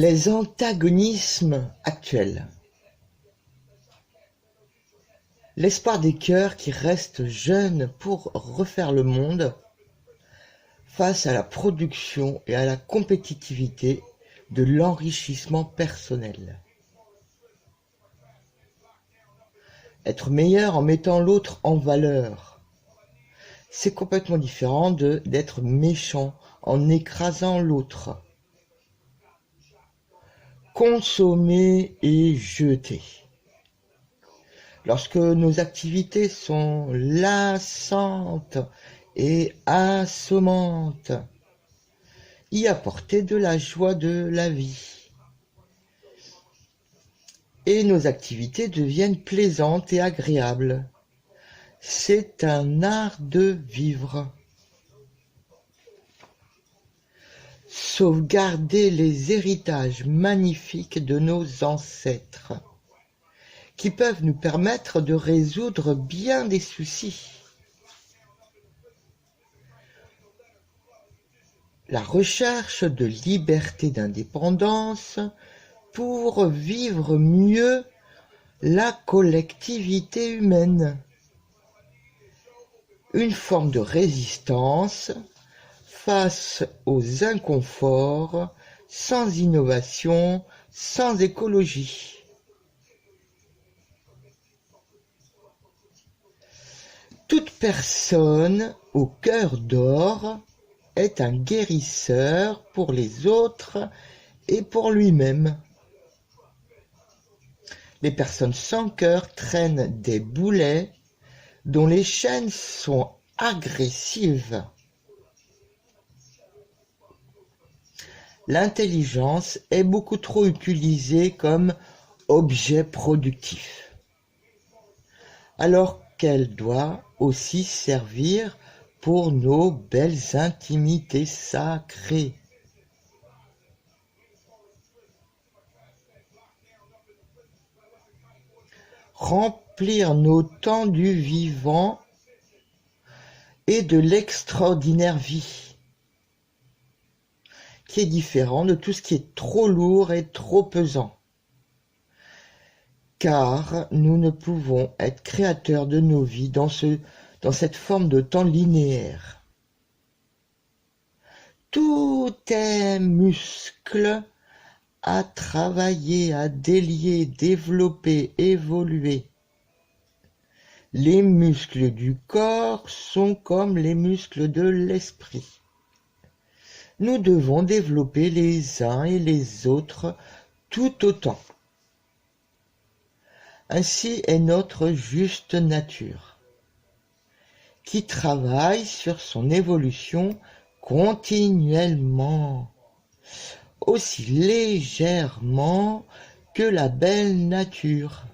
Les antagonismes actuels. L'espoir des cœurs qui restent jeunes pour refaire le monde face à la production et à la compétitivité de l'enrichissement personnel. Être meilleur en mettant l'autre en valeur, c'est complètement différent d'être méchant en écrasant l'autre. Consommer et jeter. Lorsque nos activités sont lassantes et assommantes, y apporter de la joie de la vie. Et nos activités deviennent plaisantes et agréables. C'est un art de vivre. Sauvegarder les héritages magnifiques de nos ancêtres, qui peuvent nous permettre de résoudre bien des soucis. La recherche de liberté d'indépendance pour vivre mieux la collectivité humaine. Une forme de résistance face aux inconforts, sans innovation, sans écologie. Toute personne au cœur d'or est un guérisseur pour les autres et pour lui-même. Les personnes sans cœur traînent des boulets dont les chaînes sont agressives. L'intelligence est beaucoup trop utilisée comme objet productif, alors qu'elle doit aussi servir pour nos belles intimités sacrées. Remplir nos temps du vivant et de l'extraordinaire vie, qui est différent de tout ce qui est trop lourd et trop pesant. Car nous ne pouvons être créateurs de nos vies dans cette forme de temps linéaire. Tout est muscle à travailler, à délier, développer, évoluer. Les muscles du corps sont comme les muscles de l'esprit. Nous devons développer les uns et les autres tout autant. Ainsi est notre juste nature, qui travaille sur son évolution continuellement, aussi légèrement que la belle nature.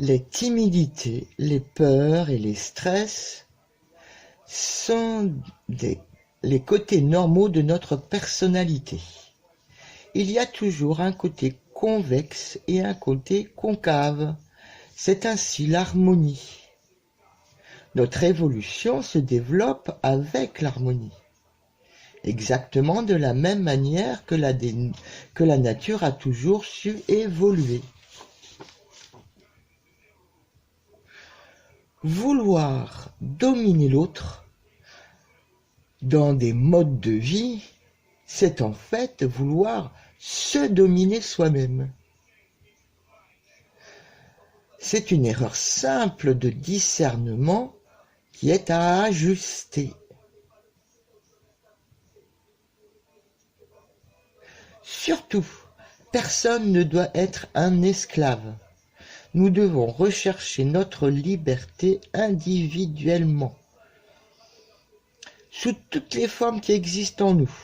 Les timidités, les peurs et les stress sont les côtés normaux de notre personnalité. Il y a toujours un côté convexe et un côté concave. C'est ainsi l'harmonie. Notre évolution se développe avec l'harmonie, exactement de la même manière que la nature a toujours su évoluer. Vouloir dominer l'autre dans des modes de vie, c'est en fait vouloir se dominer soi-même. C'est une erreur simple de discernement qui est à ajuster. Surtout, personne ne doit être un esclave. Nous devons rechercher notre liberté individuellement, sous toutes les formes qui existent en nous.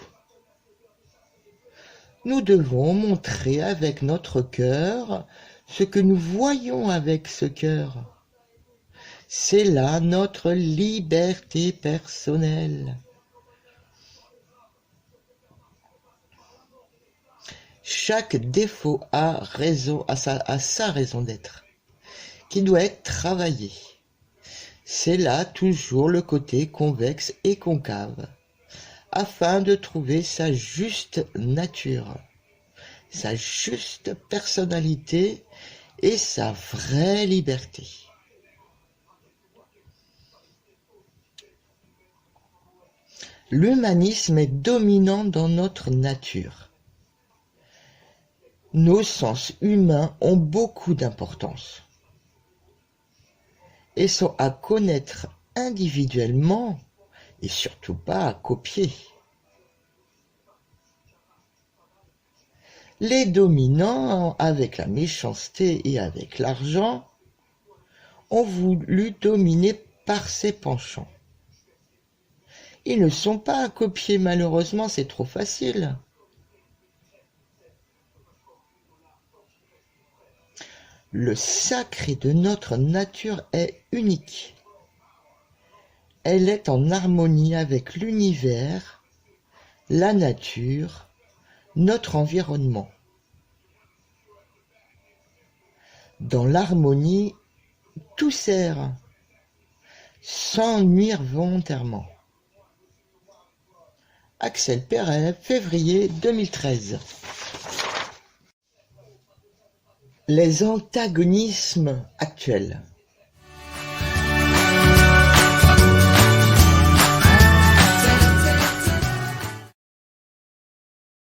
Nous devons montrer avec notre cœur ce que nous voyons avec ce cœur. C'est là notre liberté personnelle. Chaque défaut a sa raison d'être, qui doit être travaillée. C'est là toujours le côté convexe et concave, afin de trouver sa juste nature, sa juste personnalité et sa vraie liberté. L'humanisme est dominant dans notre nature. Nos sens humains ont beaucoup d'importance et sont à connaître individuellement et surtout pas à copier. Les dominants, avec la méchanceté et avec l'argent, ont voulu dominer par ses penchants. Ils ne sont pas à copier, malheureusement, c'est trop facile. Le sacré de notre nature est unique. Elle est en harmonie avec l'univers, la nature, notre environnement. Dans l'harmonie, tout sert, sans nuire volontairement. Axel Perret, février 2013. Les antagonismes actuels.